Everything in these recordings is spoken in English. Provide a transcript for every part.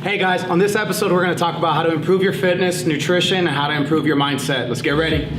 Hey guys, on this episode we're going to talk about how to improve your fitness, nutrition, and how to improve your mindset. Let's get ready.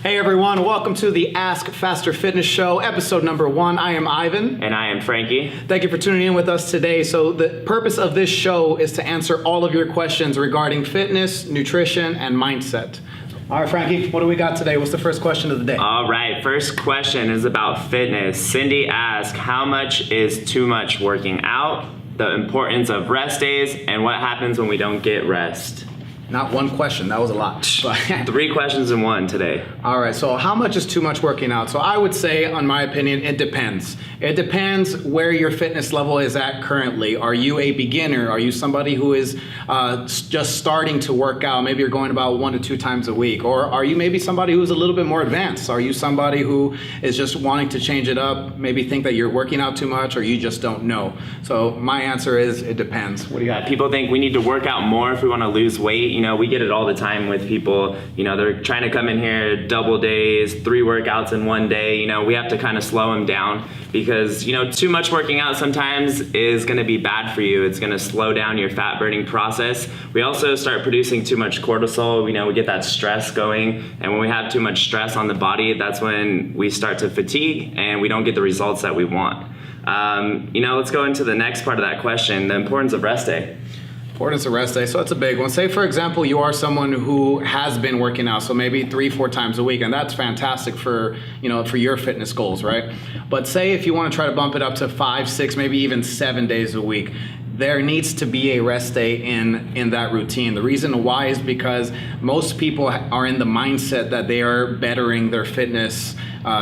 Hey everyone, welcome to the Ask Faster Fitness Show, episode number 1. I am Ivan. And I am Frankie. Thank you for tuning in with us today. So the purpose of this show is to answer all of your questions regarding fitness, nutrition, and mindset. All right, Frankie, what do we got today? What's the first question of the day? All right, first question is about fitness. Cindy asked, how much is too much working out, the importance of rest days, and what happens when we don't get rest? Not one question, that was a lot. 3 questions in one today. All right, so how much is too much working out? So I would say, in my opinion, it depends. It depends where your fitness level is at currently. Are you a beginner? Are you somebody who is just starting to work out? Maybe you're going about 1 to 2 times a week. Or are you maybe somebody who's a little bit more advanced? Are you somebody who is just wanting to change it up, maybe think that you're working out too much, or you just don't know? So my answer is, it depends. What do you got? People think we need to work out more if we want to lose weight. You know, we get it all the time with people, you know, they're trying to come in here double days, 3 workouts in one day. You know, we have to kind of slow them down because, you know, too much working out sometimes is going to be bad for you. It's going to slow down your fat burning process. We also start producing too much cortisol. You know, we get that stress going, and when we have too much stress on the body, that's when we start to fatigue and we don't get the results that we want. You know, let's go into the next part of that question, the importance of rest day. Importance of rest day. So that's a big one. Say, for example, you are someone who has been working out, so maybe 3-4 times a week, and that's fantastic for, you know, for your fitness goals, right? But say if you want to try to bump it up to 5, 6, maybe even 7 days a week, there needs to be a rest day in that routine. The reason why is because most people are in the mindset that they are bettering their fitness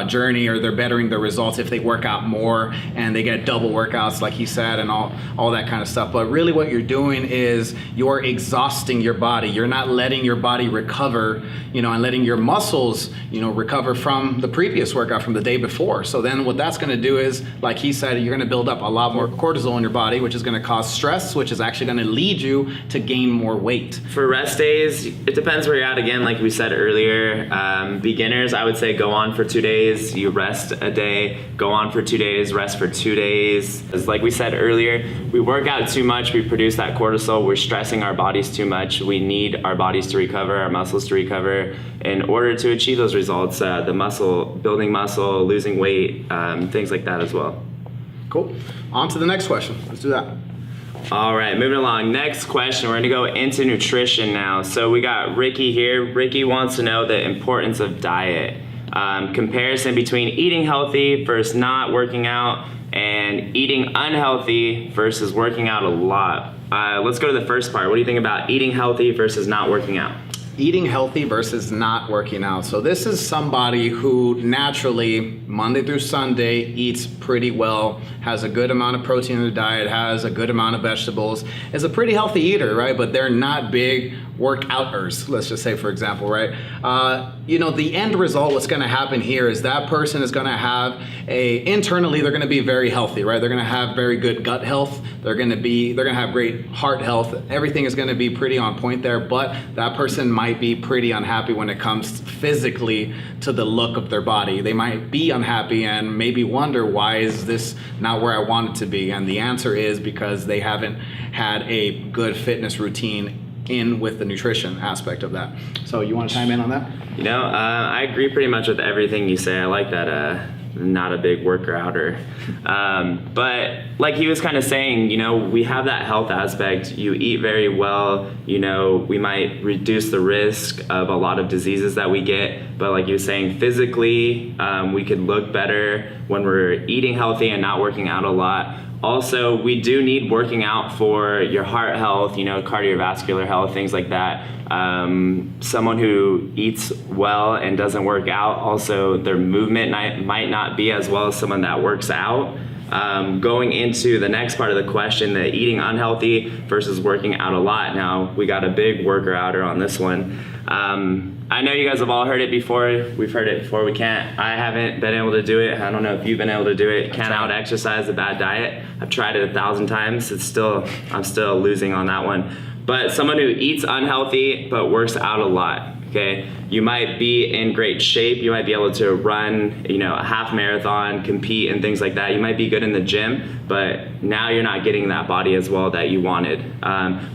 journey, or they're bettering their results if they work out more and they get double workouts like he said, and all that kind of stuff. But really what you're doing is you're exhausting your body. You're not letting your body recover, you know, and letting your muscles, you know, recover from the previous workout from the day before. So then what that's going to do is, like he said, you're going to build up a lot more cortisol in your body, which is going to cause stress, which is actually going to lead you to gain more weight. For rest days, it depends where you're at. Again, like we said earlier, beginners, I would say go on for 2 days, you rest a day, go on for 2 days, rest for 2 days. As like we said earlier, we work out too much, we produce that cortisol, we're stressing our bodies too much. We need our bodies to recover, our muscles to recover in order to achieve those results, the muscle, building muscle, losing weight, things like that as well. Cool. On to the next question. Let's do that. All right, moving along. Next question, we're gonna go into nutrition now. So we got Ricky here. Ricky wants to know the importance of diet. Comparison between eating healthy versus not working out, and eating unhealthy versus working out a lot. Let's go to the first part. What do you think about eating healthy versus not working out? Eating healthy versus not working out. So this is somebody who naturally, Monday through Sunday, eats pretty well, has a good amount of protein in their diet, has a good amount of vegetables, is a pretty healthy eater, right? But they're not big workouters, let's just say, for example, right? You know, the end result, what's gonna happen here is that person is gonna have internally, they're gonna be very healthy, right? They're gonna have very good gut health. They're gonna have great heart health. Everything is gonna be pretty on point there, but that person might be pretty unhappy when it comes physically to the look of their body. They might be unhappy and maybe wonder, why is this not where I want it to be? And the answer is because they haven't had a good fitness routine in with the nutrition aspect of that. So you want to chime in on that? You know, I agree pretty much with everything you say. I like that not a big worker outer. But like he was kind of saying, you know, we have that health aspect. You eat very well, you know, we might reduce the risk of a lot of diseases that we get. But like you were saying, physically, we could look better when we're eating healthy and not working out a lot. Also, we do need working out for your heart health, you know, cardiovascular health, things like that. Someone who eats well and doesn't work out, also their movement might not be as well as someone that works out. Going into the next part of the question, the eating unhealthy versus working out a lot. Now, we got a big worker outer on this one. I know you guys have all heard it before. We've heard it before. I haven't been able to do it. I don't know if you've been able to do it. Can't out exercise a bad diet. I've tried it 1,000 times. I'm still losing on that one. But someone who eats unhealthy but works out a lot, okay? You might be in great shape. You might be able to run, a half marathon, compete and things like that. You might be good in the gym, but now you're not getting that body as well that you wanted.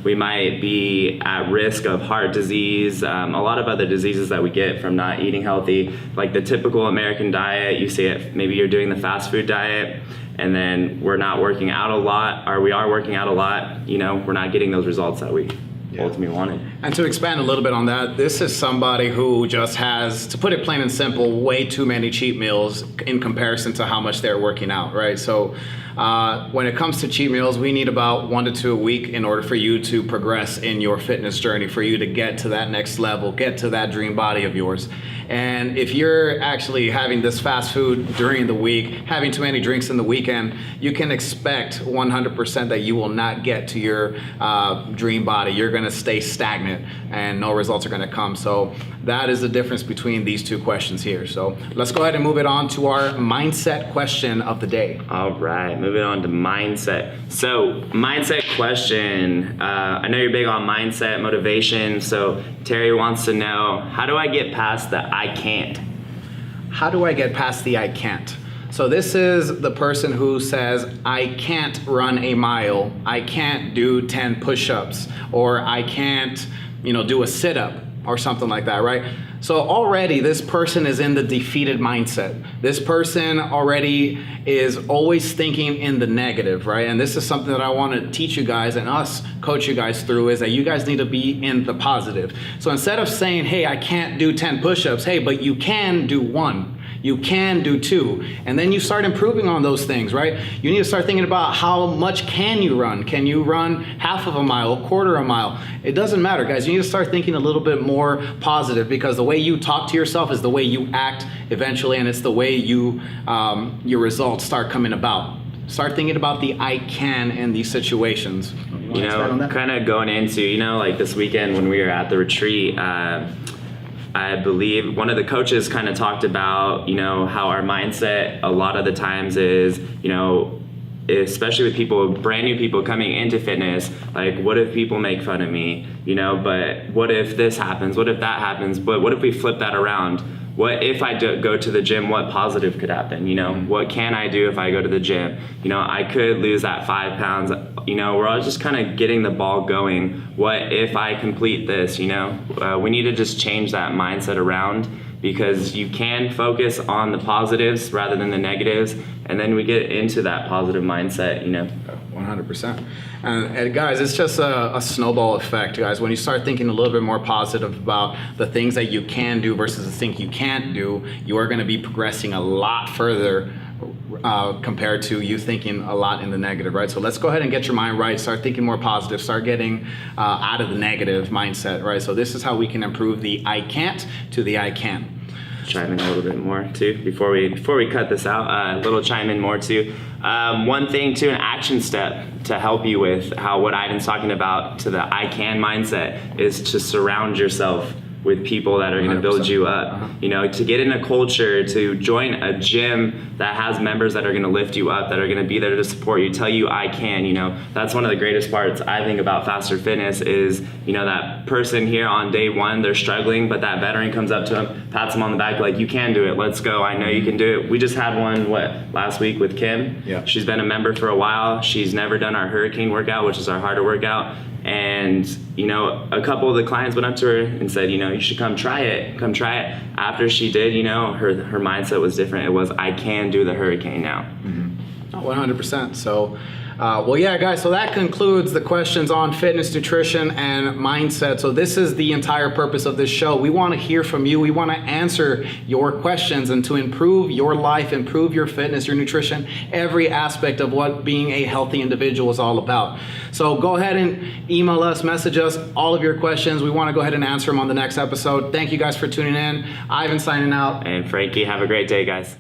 We might be at risk of heart disease, a lot of other diseases that we get from not eating healthy, like the typical American diet. You see it, maybe you're doing the fast food diet, and then we're not working out a lot, or we are working out a lot, we're not getting those results that we ultimately wanted. And to expand a little bit on that, this is somebody who just has, to put it plain and simple, way too many cheat meals in comparison to how much they're working out, right? So when it comes to cheat meals, we need about 1 to 2 a week in order for you to progress in your fitness journey, for you to get to that next level, get to that dream body of yours. And if you're actually having this fast food during the week, having too many drinks in the weekend, you can expect 100% that you will not get to your dream body. You're gonna stay stagnant and no results are gonna come. So that is the difference between these two questions here. So let's go ahead and move it on to our mindset question of the day. All right, moving on to mindset. So mindset question, I know you're big on mindset, motivation. So Terry wants to know, how do I get past the I can't? How do I get past the I can't? So this is the person who says, I can't run a mile, I can't do 10 push-ups, or I can't, do a sit-up or something like that, right? So already this person is in the defeated mindset. This person already is always thinking in the negative, right? And this is something that I want to teach you guys and us coach you guys through, is that you guys need to be in the positive. So instead of saying, hey, I can't do 10 push-ups, hey, but you can do 1. You can do 2, and then you start improving on those things, right? You need to start thinking about how much can you run? Can you run half of a mile, a quarter of a mile? It doesn't matter, guys. You need to start thinking a little bit more positive, because the way you talk to yourself is the way you act eventually, and it's the way you your results start coming about. Start thinking about the I can in these situations. Kind of going into, like this weekend when we were at the retreat, I believe one of the coaches kind of talked about, how our mindset a lot of the times is, especially with brand new people coming into fitness, like, what if people make fun of me, but what if this happens? What if that happens? But what if we flip that around? What if I go to the gym? What positive could happen? What can I do if I go to the gym? I could lose that 5 pounds. We're all just kind of getting the ball going. What if I complete this? We need to just change that mindset around, because you can focus on the positives rather than the negatives, and then we get into that positive mindset. 100%. And guys, it's just a snowball effect, guys. When you start thinking a little bit more positive about the things that you can do versus the things you can't do, you are going to be progressing a lot further compared to you thinking a lot in the negative, right? So let's go ahead and get your mind right. Start thinking more positive. Start getting out of the negative mindset, right? So this is how we can improve the I can't to the I can. Chime in a little bit more too before we cut this out. A little chime in more too. One thing too, an action step to help you with what Ivan's talking about to the I can mindset is to surround yourself with people that are going to build you up. To get in a culture, to join a gym that has members that are going to lift you up, that are going to be there to support you, tell you I can. That's one of the greatest parts I think about Faster Fitness is, that person here on day 1, they're struggling, but that veteran comes up to them, pats them on the back, like, you can do it, let's go, I know you can do it. We just had one, last week with Kim. Yeah. She's been a member for a while. She's never done our hurricane workout, which is our harder workout. And, a couple of the clients went up to her and said, you should come try it. After she did, her mindset was different. It was, I can do the hurricane now. 100%. So, yeah, guys, so that concludes the questions on fitness, nutrition, and mindset. So this is the entire purpose of this show. We want to hear from you. We want to answer your questions and to improve your life, improve your fitness, your nutrition, every aspect of what being a healthy individual is all about. So go ahead and email us, message us, all of your questions. We want to go ahead and answer them on the next episode. Thank you guys for tuning in. Ivan signing out. And Frankie, have a great day, guys.